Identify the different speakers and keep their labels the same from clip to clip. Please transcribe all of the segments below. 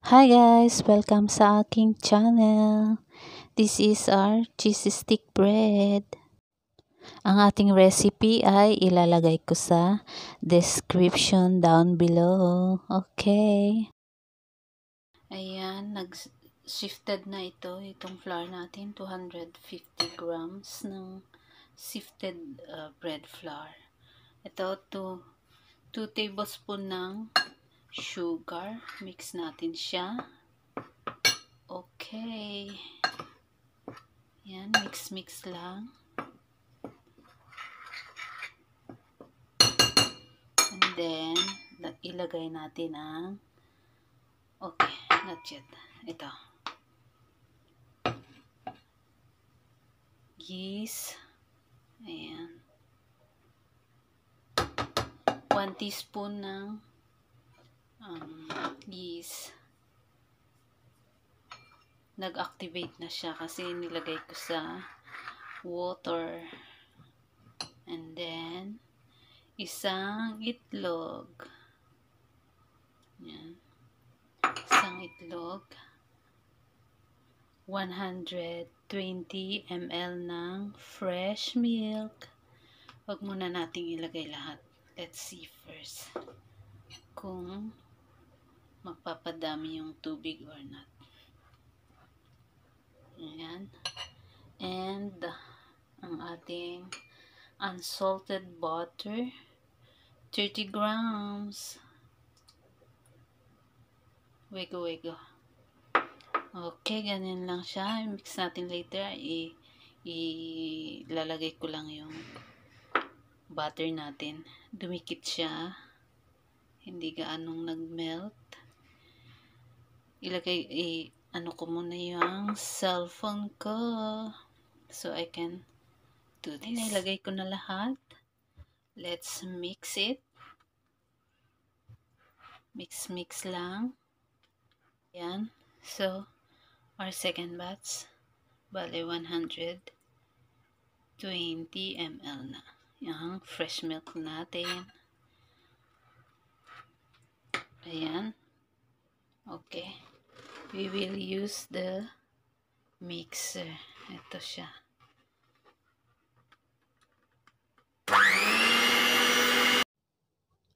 Speaker 1: Hi guys! Welcome sa aking channel. This is our cheese stick bread. Ang ating recipe ay ilalagay ko sa description down below. Okay. Ayan, nag-shifted na itong flour natin. 250 grams ng sifted bread flour. Ito, 2 tablespoon ng sugar. Mix natin siya. Okay. Yan, mix lang. And then, ilagay natin ang, okay, not yet. Ito. Yeast. Ayan. 1 teaspoon ng yeast. Nag-activate na siya kasi nilagay ko sa water. And then, isang itlog. Yan. Isang itlog. 120 ml ng fresh milk. Huwag muna nating ilagay lahat. Let's see first kung magpapadami yung tubig or not. Ayan. And ang ating unsalted butter, 30 grams. Wego. Okay, ganyan lang siya. Mix natin later. Ilalagay ko lang yung butter natin. Dumikit siya. Hindi gaanong nag-melt. Ano ko muna yung cellphone ko. So, I can do this. Nilagay ko na lahat. Let's mix it. Mix lang. Yan. So, our second batch, bale 120 ml na. Yung fresh milk natin. Ayan. Okay. We will use the mixer. Ito siya.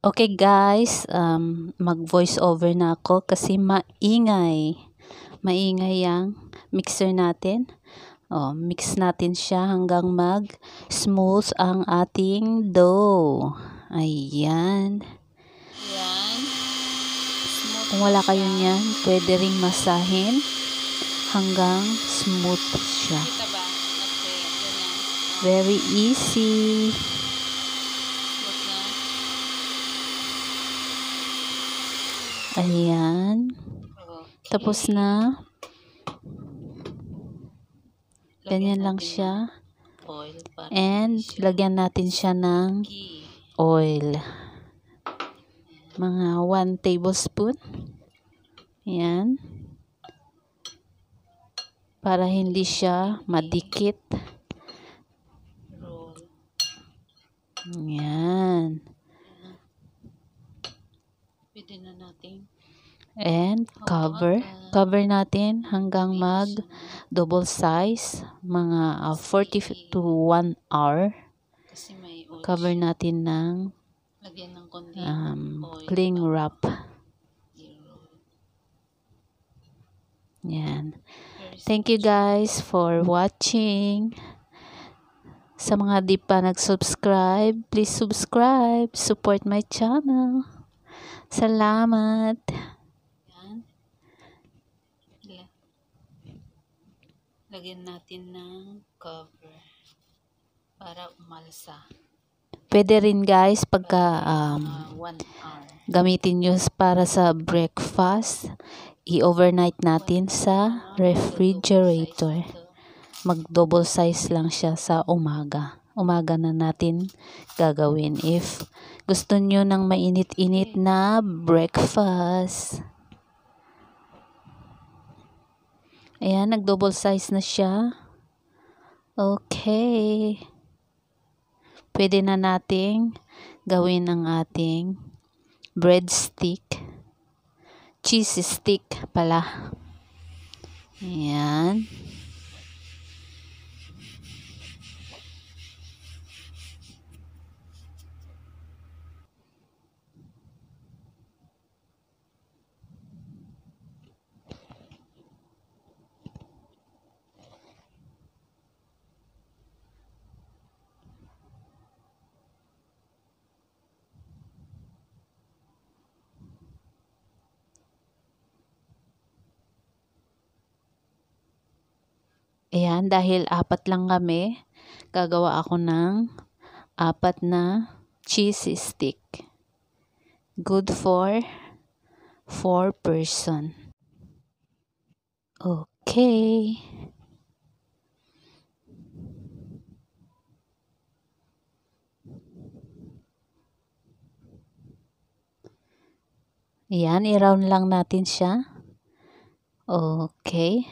Speaker 1: Okay guys, mag-voice over na ako kasi maingay. Maingay yung mixer natin. Mix natin siya hanggang mag-smooth ang ating dough. Ayan. Ayan. Kung wala kayo niyan, pwede ring masahin hanggang smooth siya. Very easy. Ayan. Tapos na. Ganyan lang siya. And lagyan natin siya ng oil. Mga 1 tablespoon. Ayan. Para hindi siya madikit. Ayan. Pwede na natin. And cover natin hanggang mag double size, mga 40 to 1 hour. Cover natin ng cling wrap. Yan. Thank you guys for watching. Sa mga di pa nag-subscribe, please subscribe, support my channel. Salamat. Lagyan natin ng cover para umalsa. Pwede rin guys pagka 1 hour gamitin nyo para sa breakfast, i-overnight natin sa refrigerator. Mag double size lang siya sa umaga. Umaga na natin gagawin if gusto nyo ng mainit-init na breakfast. Ayan, nag-double size na siya. Okay. Pwede na nating gawin ang ating breadstick. cheese stick pala. Ayan. Ayan, dahil 4 lang kami, gagawa ako ng 4 na cheese stick. Good for 4 person. Okay. Ayan, i-round lang natin siya. Okay.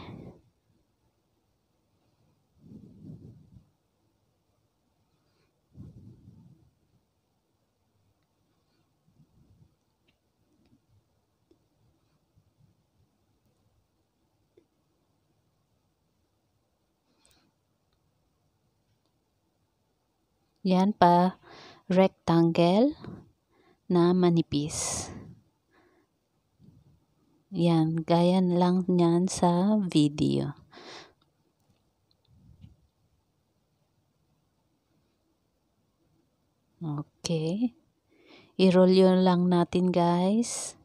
Speaker 1: Yan pa rectangle na manipis. Yan, gaya lang yan sa video. Okay. I-roll yun lang natin, guys.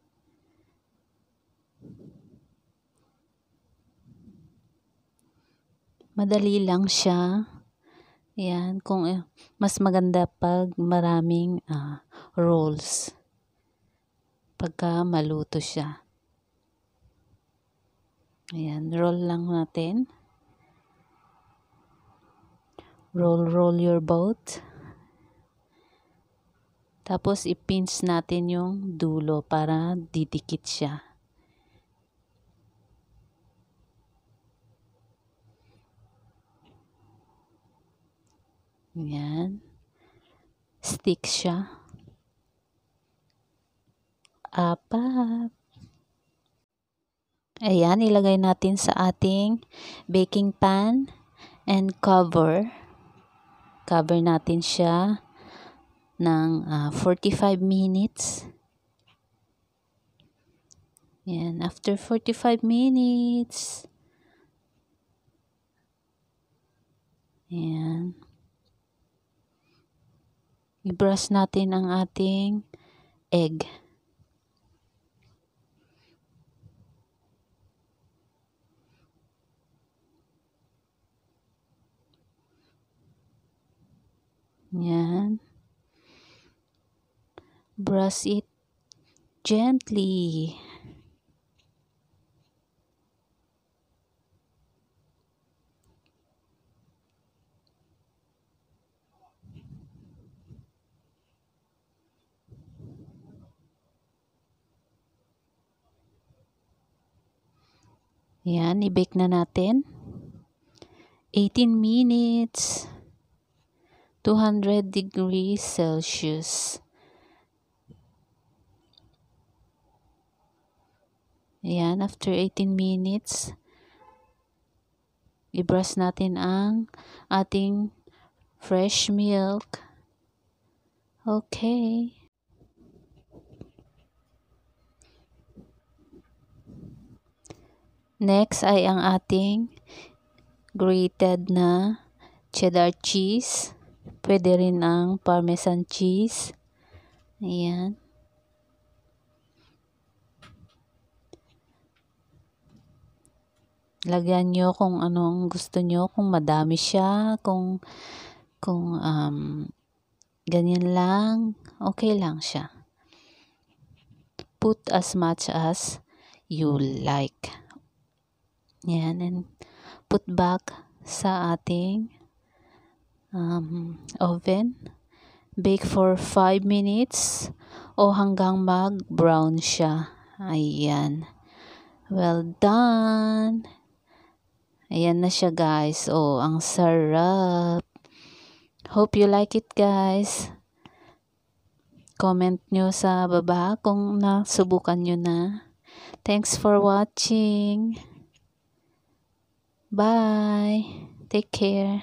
Speaker 1: Madali lang siya. Yan, kung mas maganda pag maraming rolls. Pagka maluto siya. Ayan, roll lang natin. Roll your boat. Tapos i-pinch natin yung dulo para didikit siya. Ayan. Stick siya. 4. Ayan, ilagay natin sa ating baking pan and cover. Cover natin siya ng 45 minutes. Ayan, after 45 minutes. Ayan. I-brush natin ang ating egg. Yan. Brush it gently. Yan, i-bake na natin. 18 minutes. 200 degrees Celsius. Ayan, after 18 minutes, i-brush natin ang ating fresh milk. Okay. Next ay ang ating grated na cheddar cheese. Pwede rin ang parmesan cheese. Ayan. Lagyan nyo kung anong gusto nyo. Kung madami siya, kung ganyan lang, okay lang siya. Put as much as you like. Yan, and put back sa ating oven. Bake for 5 minutes o hanggang mag-brown siya. Ayan. Well done. Ayan na siya, guys. Oh, ang sarap. Hope you like it, guys. Comment nyo sa baba kung nasubukan nyo na. Thanks for watching. Bye. Take care.